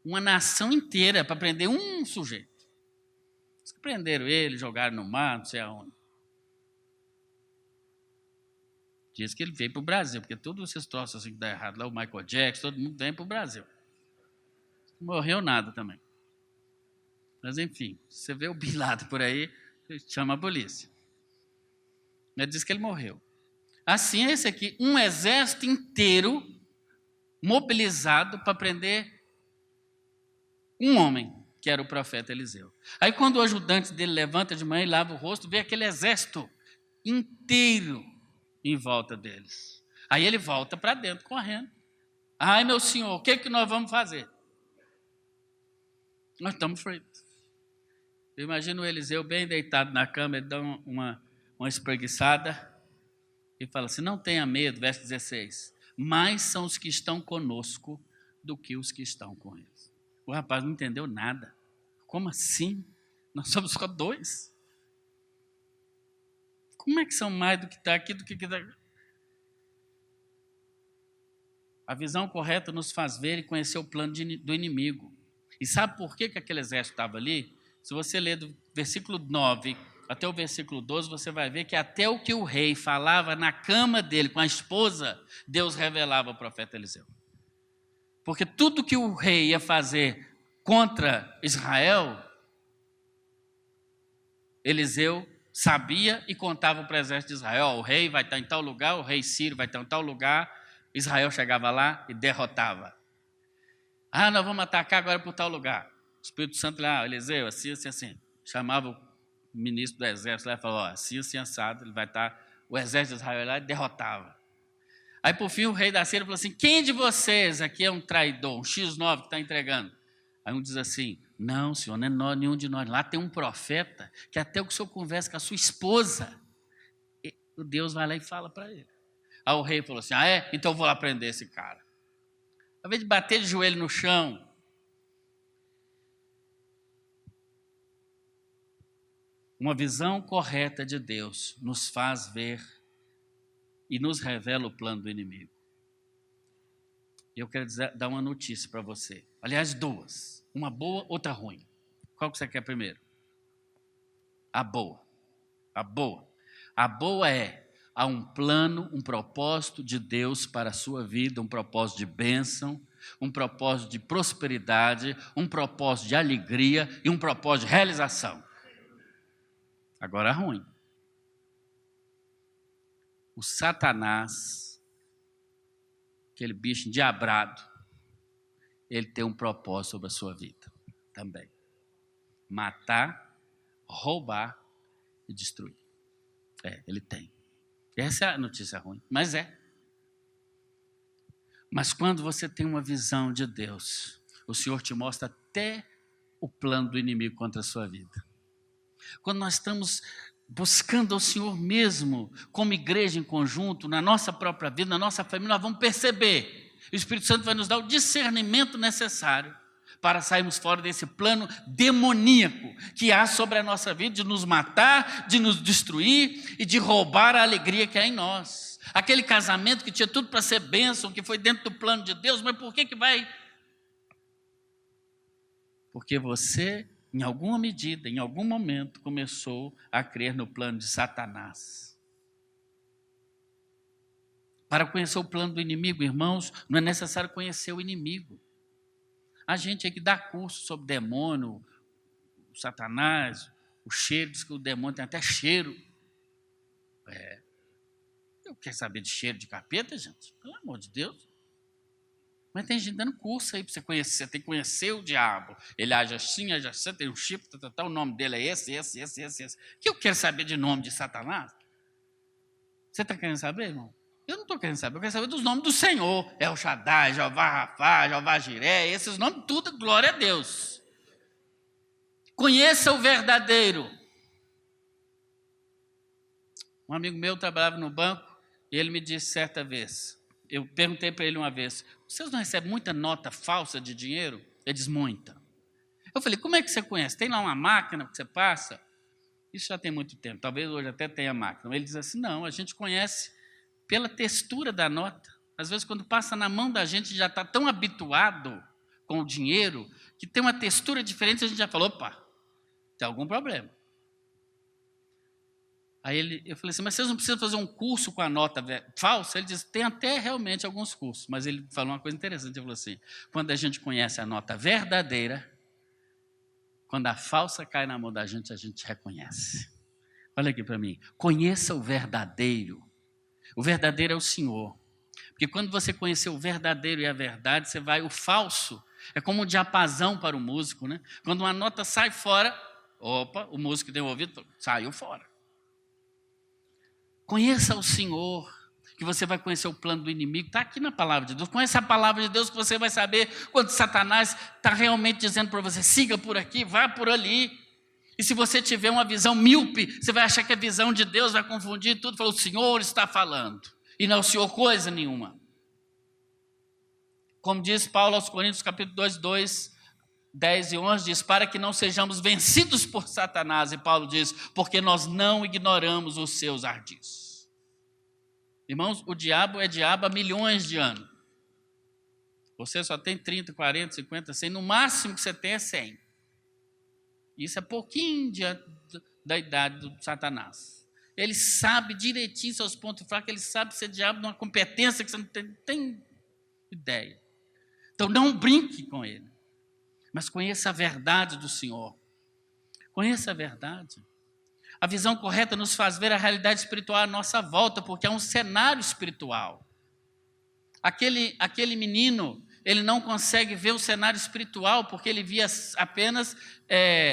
Uma nação inteira para prender um sujeito. Eles prenderam ele, jogaram no mar, não sei aonde. Diz que ele veio para o Brasil, porque todos esses troços assim que dá errado lá, o Michael Jackson, todo mundo vem para o Brasil. Não morreu nada também. Mas enfim, você vê o Bin Laden por aí, chama a polícia. Ele diz que ele morreu. Assim é esse aqui, um exército inteiro mobilizado para prender um homem, que era o profeta Eliseu. Aí quando o ajudante dele levanta de manhã e lava o rosto, vê aquele exército inteiro em volta deles. Aí ele volta para dentro correndo. Ai, meu senhor, o que nós vamos fazer? Nós estamos fritos. Eu imagino o Eliseu bem deitado na cama, ele dá uma espreguiçada e fala assim, não tenha medo, verso 16, mais são os que estão conosco do que os que estão com eles. O rapaz não entendeu nada. Como assim? Nós somos só dois. Como é que são mais do que está aqui, do que está aqui? A visão correta nos faz ver e conhecer o plano do inimigo. E sabe por que aquele exército estava ali? Se você ler do versículo 9 até o versículo 12, você vai ver que até o que o rei falava na cama dele com a esposa, Deus revelava ao profeta Eliseu. Porque tudo que o rei ia fazer contra Israel, Eliseu sabia e contava para o exército de Israel. O rei vai estar em tal lugar, o rei sírio vai estar em tal lugar. Israel chegava lá e derrotava. Nós vamos atacar agora por tal lugar. O Espírito Santo lá, Eliseu, assim, assim, assim. Chamava o ministro do exército lá e falou, assim, assim, assado, ele vai estar, o exército de Israel lá e derrotava. Aí, por fim, o rei da Síria falou assim, quem de vocês aqui é um traidor, um X9 que está entregando? Aí um diz assim, não, senhor, não é nós, nenhum de nós. Lá tem um profeta que até o que o senhor conversa com a sua esposa, o Deus vai lá e fala para ele. Aí o rei falou assim, então eu vou lá prender esse cara. Ao invés de bater de joelho no chão, uma visão correta de Deus nos faz ver e nos revela o plano do inimigo. Eu quero dar uma notícia para você. Aliás, duas. Uma boa, outra ruim. Qual que você quer primeiro? A boa. A boa. A boa há um plano, um propósito de Deus para a sua vida, um propósito de bênção, um propósito de prosperidade, um propósito de alegria e um propósito de realização. Agora ruim. O Satanás, aquele bicho endiabrado, ele tem um propósito sobre a sua vida também. Matar, roubar e destruir. Ele tem. Essa é a notícia ruim, mas é. Mas quando você tem uma visão de Deus, o Senhor te mostra até o plano do inimigo contra a sua vida. Quando nós estamos buscando ao Senhor mesmo, como igreja em conjunto, na nossa própria vida, na nossa família, nós vamos perceber. O Espírito Santo vai nos dar o discernimento necessário para sairmos fora desse plano demoníaco que há sobre a nossa vida, de nos matar, de nos destruir e de roubar a alegria que há em nós. Aquele casamento que tinha tudo para ser bênção, que foi dentro do plano de Deus, mas por que vai? Porque você, em alguma medida, em algum momento, começou a crer no plano de Satanás. Para conhecer o plano do inimigo, irmãos, não é necessário conhecer o inimigo. A gente é que dá curso sobre demônio, o Satanás, o cheiro, diz que o demônio tem até cheiro. Eu quero saber de cheiro de capeta, gente? Pelo amor de Deus. Mas tem gente dando curso aí para você conhecer. Você tem que conhecer o diabo. Ele age assim, tem um chip, o nome dele é esse. Que eu quero saber de nome de Satanás? Você está querendo saber, irmão? Eu não estou querendo saber. Eu quero saber dos nomes do Senhor. El Shaddai, Jeová Rafá, Jeová Jiré, esses nomes, tudo, glória a Deus. Conheça o verdadeiro. Um amigo meu trabalhava no banco e ele me disse certa vez, eu perguntei para ele uma vez, vocês não recebem muita nota falsa de dinheiro? Ele diz, muita. Eu falei, como é que você conhece? Tem lá uma máquina que você passa? Isso já tem muito tempo, talvez hoje até tenha máquina. Ele diz assim, não, a gente conhece pela textura da nota. Às vezes, quando passa na mão da gente, já está tão habituado com o dinheiro, que tem uma textura diferente, a gente já falou, opa, tem algum problema. Aí eu falei assim, mas vocês não precisam fazer um curso com a nota falsa? Ele disse, tem até realmente alguns cursos, mas ele falou uma coisa interessante, ele falou assim, quando a gente conhece a nota verdadeira, quando a falsa cai na mão da gente, a gente reconhece. Olha aqui para mim, conheça o verdadeiro. O verdadeiro é o Senhor. Porque quando você conhecer o verdadeiro e a verdade, você vai, o falso, é como um diapasão para o músico, né? Quando uma nota sai fora, opa, o músico deu ouvido, saiu fora. Conheça o Senhor, que você vai conhecer o plano do inimigo. Está aqui na palavra de Deus. Conheça a palavra de Deus que você vai saber quando Satanás está realmente dizendo para você, siga por aqui, vá por ali. E se você tiver uma visão míope, você vai achar que a visão de Deus vai confundir tudo. Falou, o Senhor está falando. E não é o Senhor coisa nenhuma. Como diz Paulo aos Coríntios, capítulo 2, 10 e 11, diz, para que não sejamos vencidos por Satanás. E Paulo diz, porque nós não ignoramos os seus ardis. Irmãos, o diabo é diabo há milhões de anos. Você só tem 30, 40, 50, 100. No máximo que você tem é 100. Isso é pouquinho diante da idade do Satanás. Ele sabe direitinho seus pontos fracos, ele sabe ser diabo numa competência que você não tem ideia. Então não brinque com ele, mas conheça a verdade do Senhor. Conheça a verdade. A visão correta nos faz ver a realidade espiritual à nossa volta, porque é um cenário espiritual. Aquele menino, ele não consegue ver o cenário espiritual, porque ele via apenas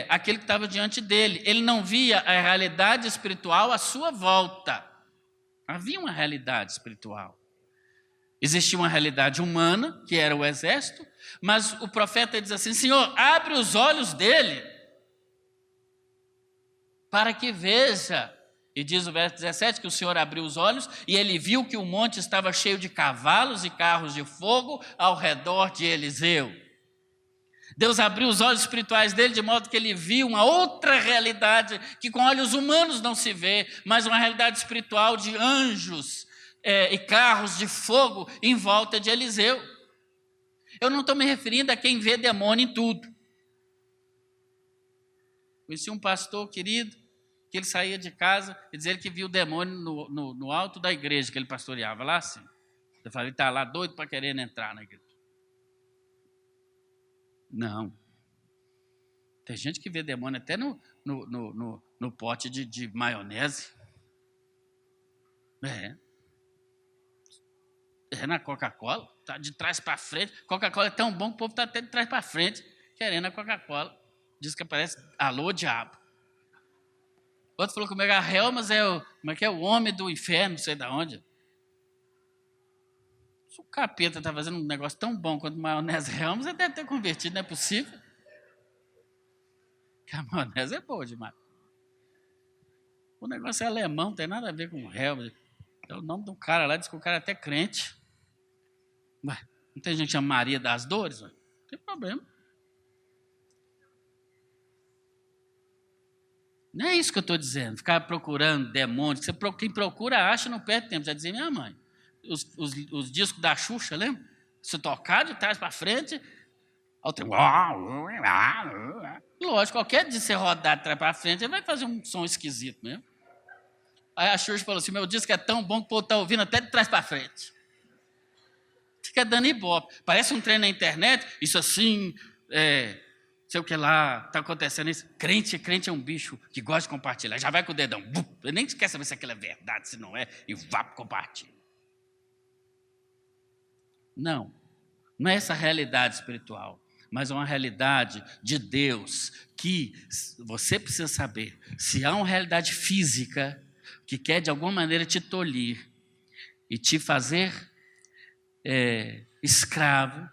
aquele que estava diante dele. Ele não via a realidade espiritual à sua volta. Havia uma realidade espiritual. Existia uma realidade humana, que era o exército, mas o profeta diz assim, Senhor, abre os olhos dele, para que veja. E diz o verso 17 que o Senhor abriu os olhos e ele viu que o monte estava cheio de cavalos e carros de fogo ao redor de Eliseu. Deus abriu os olhos espirituais dele de modo que ele viu uma outra realidade que com olhos humanos não se vê, mas uma realidade espiritual de anjos e carros de fogo em volta de Eliseu. Eu não estou me referindo a quem vê demônio em tudo. Conheci um pastor querido, que ele saía de casa e dizia que viu o demônio no alto da igreja que ele pastoreava, lá assim. Eu falei, ele está lá doido para querer entrar na igreja. Não. Tem gente que vê demônio até no pote de maionese. É na Coca-Cola, tá de trás para frente. Coca-Cola é tão bom que o povo está até de trás para frente, querendo a Coca-Cola. Diz que aparece, alô, diabo. Outro falou comigo, a Helmas é o homem do inferno, não sei de onde. Se o capeta está fazendo um negócio tão bom quanto maionese Helmas, ele deve ter convertido, não é possível? Porque a maionese é boa demais. O negócio é alemão, não tem nada a ver com Helmas. É o nome do cara lá, diz que o cara é até crente. Ué, não tem gente que chama Maria das Dores? Ué? Não tem problema. Não é isso que eu estou dizendo, ficar procurando demônios. Quem procura acha, não perde tempo. Já dizia minha mãe. Os discos da Xuxa, lembra? Se tocar de trás para frente, lógico, qualquer de ser rodado de trás para frente, ele vai fazer um som esquisito mesmo. Aí a Xuxa falou assim, meu disco é tão bom que o povo está ouvindo até de trás para frente. Fica dando ibope. Parece um trem na internet, isso assim, sei o que lá, está acontecendo isso. Crente é um bicho que gosta de compartilhar. Já vai com o dedão. Ele nem quer saber se aquilo é verdade, se não é, e vá para compartilhar. Não é essa a realidade espiritual, mas é uma realidade de Deus que você precisa saber. Se há uma realidade física que quer de alguma maneira te tolir e te fazer escravo,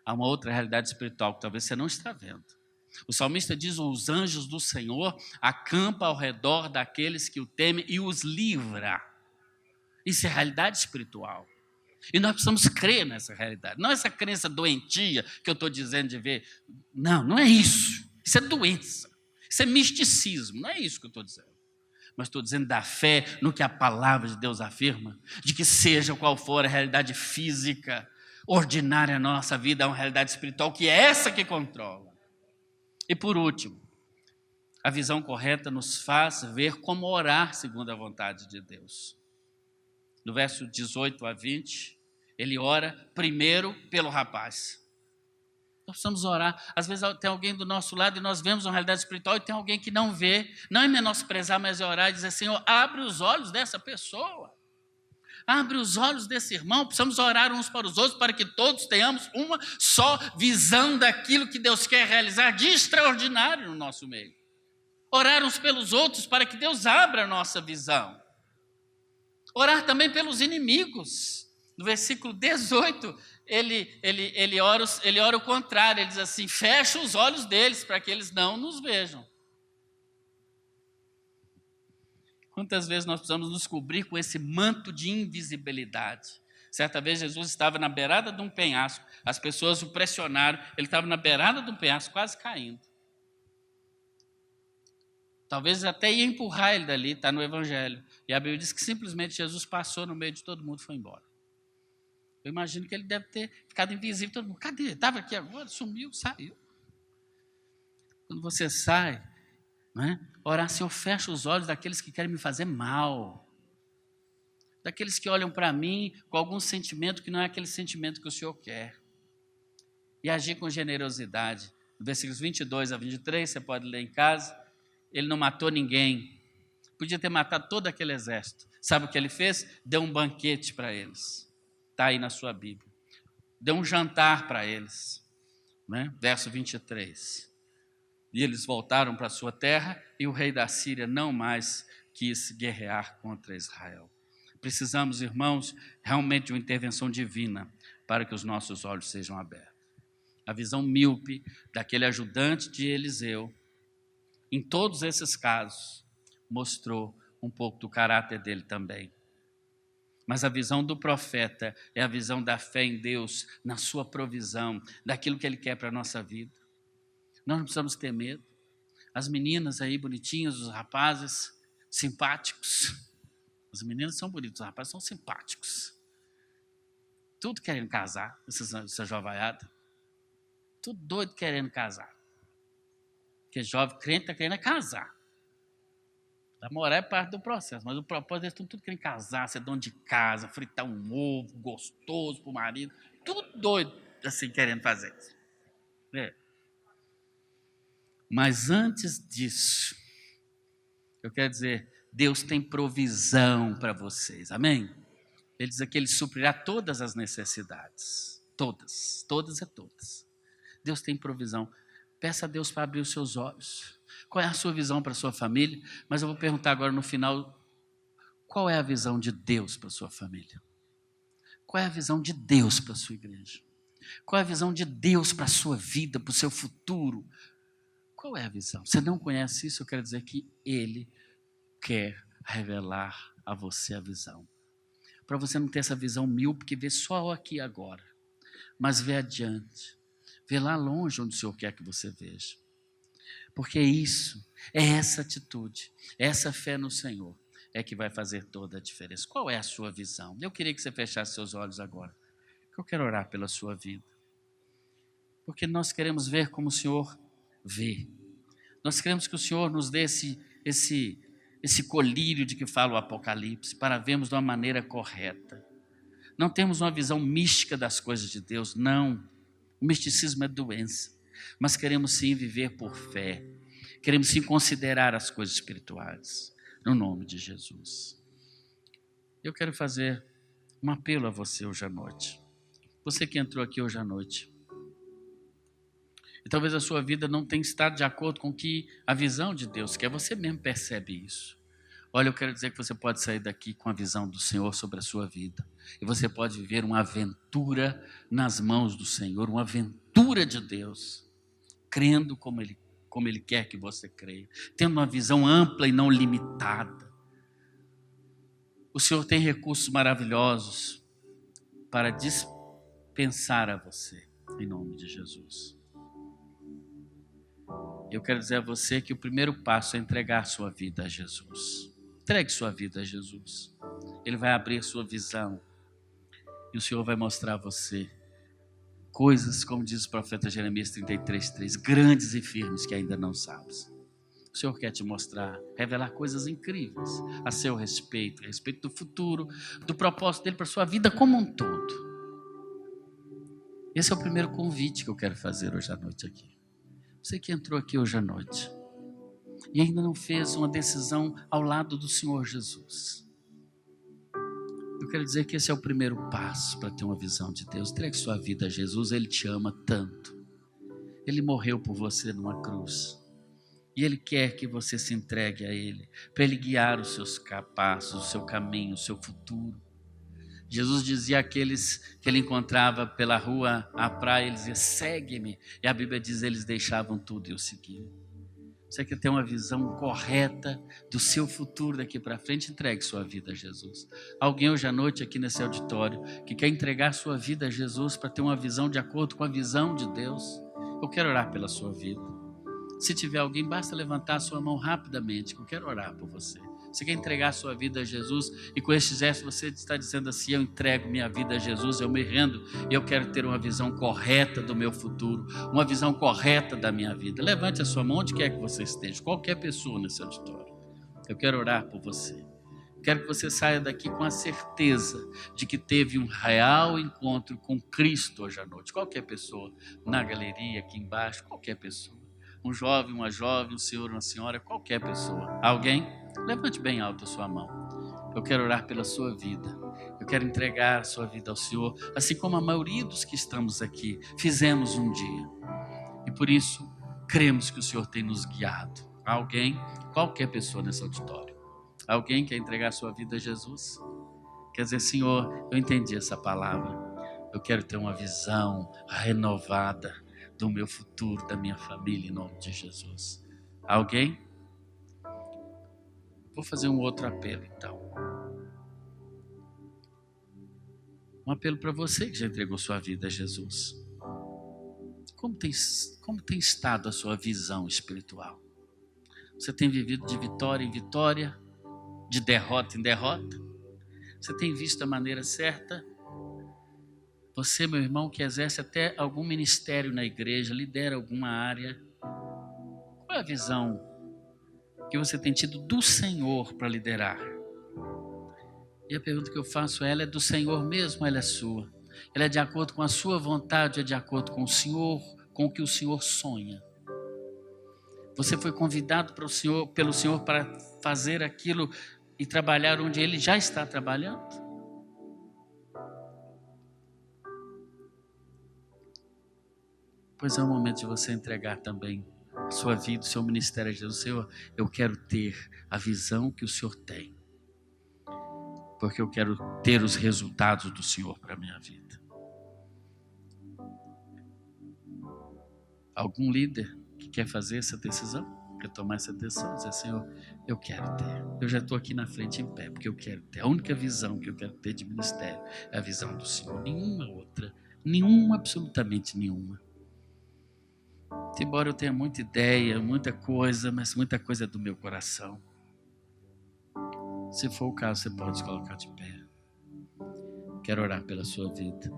há uma outra realidade espiritual que talvez você não está vendo. O salmista diz, os anjos do Senhor acampam ao redor daqueles que o temem e os livra. Isso é realidade espiritual. E nós precisamos crer nessa realidade. Não essa crença doentia que eu estou dizendo de ver. Não é isso. Isso é doença. Isso é misticismo. Não é isso que eu estou dizendo. Mas estou dizendo da fé no que a palavra de Deus afirma, de que seja qual for a realidade física, ordinária na nossa vida, há uma realidade espiritual que é essa que controla. E por último, a visão correta nos faz ver como orar segundo a vontade de Deus. No verso 18 a 20, ele ora primeiro pelo rapaz. Nós precisamos orar. Às vezes tem alguém do nosso lado e nós vemos uma realidade espiritual e tem alguém que não vê. Não é menosprezar, mas é orar e dizer, Senhor, abre os olhos dessa pessoa. Abre os olhos desse irmão. Precisamos orar uns para os outros para que todos tenhamos uma só visão daquilo que Deus quer realizar de extraordinário no nosso meio. Orar uns pelos outros para que Deus abra a nossa visão. Orar também pelos inimigos. No versículo 18, ele ora o contrário. Ele diz assim, fecha os olhos deles para que eles não nos vejam. Quantas vezes nós precisamos nos cobrir com esse manto de invisibilidade? Certa vez Jesus estava na beirada de um penhasco, as pessoas o pressionaram, ele estava na beirada de um penhasco, quase caindo. Talvez até ia empurrar ele dali, está no Evangelho. E a Bíblia diz que simplesmente Jesus passou no meio de todo mundo e foi embora. Eu imagino que ele deve ter ficado invisível. Todo mundo, cadê? Estava aqui agora, sumiu, saiu. Quando você sai, orar, Senhor, fecha os olhos daqueles que querem me fazer mal. Daqueles que olham para mim com algum sentimento que não é aquele sentimento que o Senhor quer. E agir com generosidade. No versículos 22 a 23, você pode ler em casa. Ele não matou ninguém. Podia ter matado todo aquele exército. Sabe o que ele fez? Deu um banquete para eles. Está aí na sua Bíblia. Deu um jantar para eles. Verso 23. E eles voltaram para a sua terra e o rei da Síria não mais quis guerrear contra Israel. Precisamos, irmãos, realmente de uma intervenção divina para que os nossos olhos sejam abertos. A visão míope daquele ajudante de Eliseu, em todos esses casos, mostrou um pouco do caráter dele também. Mas a visão do profeta é a visão da fé em Deus, na sua provisão, daquilo que Ele quer para a nossa vida. Nós não precisamos ter medo. As meninas aí bonitinhas, os rapazes simpáticos. As meninas são bonitas, os rapazes são simpáticos. Tudo querendo casar, essa jovaiada. Tudo doido querendo casar. Porque jovem crente está querendo casar. Namorar é parte do processo, mas o propósito eles estão tudo querendo casar, ser dono de casa, fritar um ovo gostoso para o marido. Tudo doido assim querendo fazer isso. Mas antes disso, eu quero dizer, Deus tem provisão para vocês, amém? Ele diz que Ele suprirá todas as necessidades, todas. Deus tem provisão. Peça a Deus para abrir os seus olhos. Qual é a sua visão para a sua família? Mas eu vou perguntar agora no final, qual é a visão de Deus para a sua família? Qual é a visão de Deus para a sua igreja? Qual é a visão de Deus para a sua vida, para o seu futuro? Qual é a visão? Você não conhece isso? Eu quero dizer que Ele quer revelar a você a visão. Para você não ter essa visão míope que vê só aqui agora, mas vê adiante. Vê lá longe onde o Senhor quer que você veja. Porque isso, é essa atitude, essa fé no Senhor, é que vai fazer toda a diferença. Qual é a sua visão? Eu queria que você fechasse seus olhos agora. Eu quero orar pela sua vida. Porque nós queremos ver como o Senhor vê. Nós queremos que o Senhor nos dê esse colírio de que fala o Apocalipse, para vermos de uma maneira correta. Não temos uma visão mística das coisas de Deus, não. O misticismo é doença, mas queremos sim viver por fé. Queremos sim considerar as coisas espirituais, no nome de Jesus. Eu quero fazer um apelo a você hoje à noite. Você que entrou aqui hoje à noite. E talvez a sua vida não tenha estado de acordo com que a visão de Deus quer. Você mesmo percebe isso. Olha, eu quero dizer que você pode sair daqui com a visão do Senhor sobre a sua vida. E você pode viver uma aventura nas mãos do Senhor, uma aventura de Deus, crendo como Ele quer que você creia, tendo uma visão ampla e não limitada. O Senhor tem recursos maravilhosos para dispensar a você, em nome de Jesus. Eu quero dizer a você que o primeiro passo é entregar sua vida a Jesus. Entregue sua vida a Jesus. Ele vai abrir sua visão e o Senhor vai mostrar a você coisas, como diz o profeta Jeremias 33:3, grandes e firmes que ainda não sabes. O Senhor quer te mostrar, revelar coisas incríveis a seu respeito, a respeito do futuro, do propósito dele para a sua vida como um todo. Esse é o primeiro convite que eu quero fazer hoje à noite aqui. Você que entrou aqui hoje à noite e ainda não fez uma decisão ao lado do Senhor Jesus, eu quero dizer que esse é o primeiro passo para ter uma visão de Deus. Entregue sua vida a Jesus, Ele te ama tanto. Ele morreu por você numa cruz. E Ele quer que você se entregue a Ele, para Ele guiar os seus passos, o seu caminho, o seu futuro. Jesus dizia àqueles que Ele encontrava pela rua, à praia, Ele dizia, segue-me. E a Bíblia diz, eles deixavam tudo e o seguiam. Você quer ter uma visão correta do seu futuro daqui para frente? Entregue sua vida a Jesus. Alguém hoje à noite aqui nesse auditório que quer entregar sua vida a Jesus para ter uma visão de acordo com a visão de Deus? Eu quero orar pela sua vida. Se tiver alguém, basta levantar a sua mão rapidamente, que eu quero orar por você. Você quer entregar a sua vida a Jesus e com este gesto você está dizendo assim, eu entrego minha vida a Jesus, eu me rendo e eu quero ter uma visão correta do meu futuro, uma visão correta da minha vida. Levante a sua mão onde quer que você esteja, qualquer pessoa nesse auditório. Eu quero orar por você. Quero que você saia daqui com a certeza de que teve um real encontro com Cristo hoje à noite. Qualquer pessoa, na galeria, aqui embaixo, qualquer pessoa. Um jovem, uma jovem, um senhor, uma senhora, qualquer pessoa. Alguém? Levante bem alto a sua mão. Eu quero orar pela sua vida. Eu quero entregar a sua vida ao Senhor, assim como a maioria dos que estamos aqui fizemos um dia. E por isso, cremos que o Senhor tem nos guiado. Alguém, qualquer pessoa nesse auditório. Alguém quer entregar a sua vida a Jesus? Quer dizer, Senhor, eu entendi essa palavra. Eu quero ter uma visão renovada do meu futuro, da minha família, em nome de Jesus. Alguém? Vou fazer um outro apelo, então. Um apelo para você que já entregou sua vida a Jesus. Como tem estado a sua visão espiritual? Você tem vivido de vitória em vitória, de derrota em derrota? Você tem visto a maneira certa? Você, meu irmão, que exerce até algum ministério na igreja, lidera alguma área, qual é a visão que você tem tido do Senhor para liderar? E a pergunta que eu faço, ela é do Senhor mesmo, ela é sua? Ela é de acordo com a sua vontade, é de acordo com o Senhor, com o que o Senhor sonha? Você foi convidado pelo Senhor para fazer aquilo e trabalhar onde Ele já está trabalhando? Pois é o momento de você entregar também a sua vida, o seu ministério a Jesus. Senhor, eu quero ter a visão que o Senhor tem, porque eu quero ter os resultados do Senhor para a minha vida. Algum líder que quer fazer essa decisão, quer tomar essa decisão, dizer, Senhor, eu quero ter. Eu já estou aqui na frente em pé, porque eu quero ter. A única visão que eu quero ter de ministério é a visão do Senhor. Nenhuma outra, nenhuma, absolutamente nenhuma. Embora eu tenha muita ideia, muita coisa, mas muita coisa é do meu coração. Se for o caso, você pode se colocar de pé. Quero orar pela sua vida.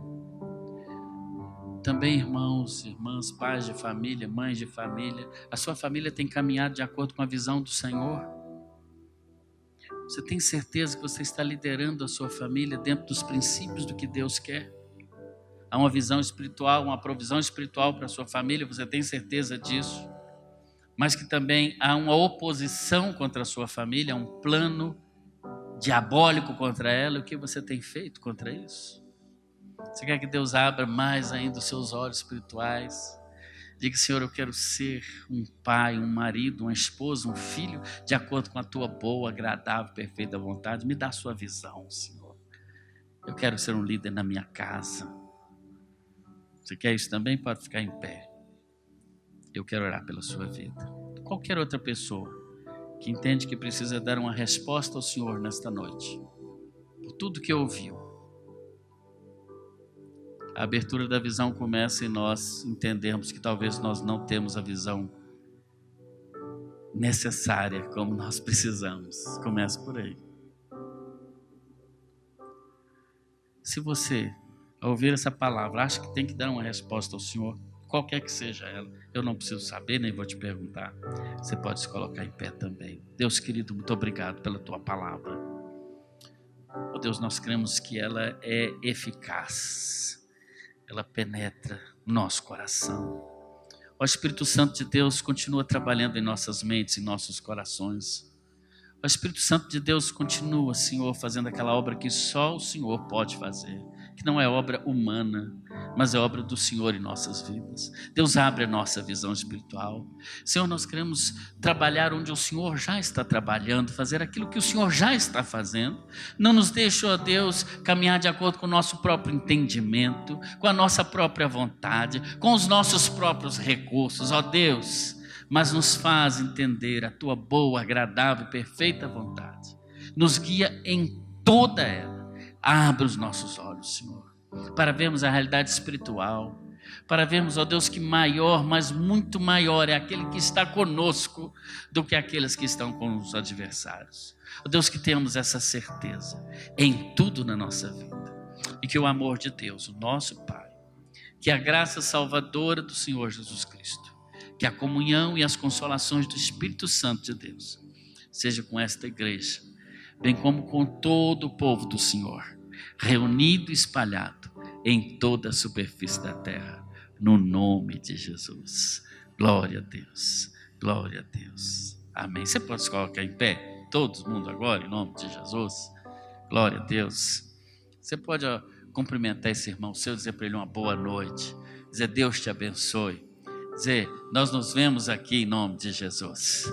Também, irmãos, irmãs, pais de família, mães de família, a sua família tem caminhado de acordo com a visão do Senhor? Você tem certeza que você está liderando a sua família dentro dos princípios do que Deus quer? Há uma visão espiritual, uma provisão espiritual para a sua família, você tem certeza disso? Mas que também há uma oposição contra a sua família, um plano diabólico contra ela. O que você tem feito contra isso? Você quer que Deus abra mais ainda os seus olhos espirituais? Diga: Senhor, eu quero ser um pai, um marido, uma esposa, um filho, de acordo com a tua boa, agradável, perfeita vontade. Me dá a sua visão, Senhor. Eu quero ser um líder na minha casa. Você quer isso também? Pode ficar em pé. Eu quero orar pela sua vida. Qualquer outra pessoa que entende que precisa dar uma resposta ao Senhor nesta noite, por tudo que ouviu. A abertura da visão começa em nós entendermos que talvez nós não temos a visão necessária como nós precisamos. Começa por aí. Se você, ao ouvir essa palavra, acha que tem que dar uma resposta ao Senhor, qualquer que seja ela, eu não preciso saber, nem vou te perguntar. Você pode se colocar em pé também. Deus querido, muito obrigado pela tua palavra. Oh Deus, nós cremos que ela é eficaz. Ela penetra no nosso coração. O Espírito Santo de Deus continua trabalhando em nossas mentes, em nossos corações. O Espírito Santo de Deus continua, Senhor, fazendo aquela obra que só o Senhor pode fazer, que não é obra humana, mas é obra do Senhor em nossas vidas. Deus, abre a nossa visão espiritual. Senhor, nós queremos trabalhar onde o Senhor já está trabalhando, fazer aquilo que o Senhor já está fazendo. Não nos deixe, ó Deus, caminhar de acordo com o nosso próprio entendimento, com a nossa própria vontade, com os nossos próprios recursos, ó Deus, mas nos faz entender a tua boa, agradável e perfeita vontade. Nos guia em toda ela. Abre os nossos olhos, Senhor, para vermos a realidade espiritual, para vermos, ó Deus, que maior, mas muito maior é aquele que está conosco do que aqueles que estão com os adversários. Ó Deus, que tenhamos essa certeza em tudo na nossa vida, e que o amor de Deus, o nosso Pai, que a graça salvadora do Senhor Jesus Cristo, que a comunhão e as consolações do Espírito Santo de Deus seja com esta igreja, bem como com todo o povo do Senhor, reunido e espalhado em toda a superfície da terra, no nome de Jesus. Glória a Deus, glória a Deus. Amém. Você pode se colocar em pé, todo mundo agora, em nome de Jesus. Glória a Deus. Você pode cumprimentar esse irmão seu, dizer para ele uma boa noite, dizer: Deus te abençoe, dizer: nós nos vemos aqui em nome de Jesus.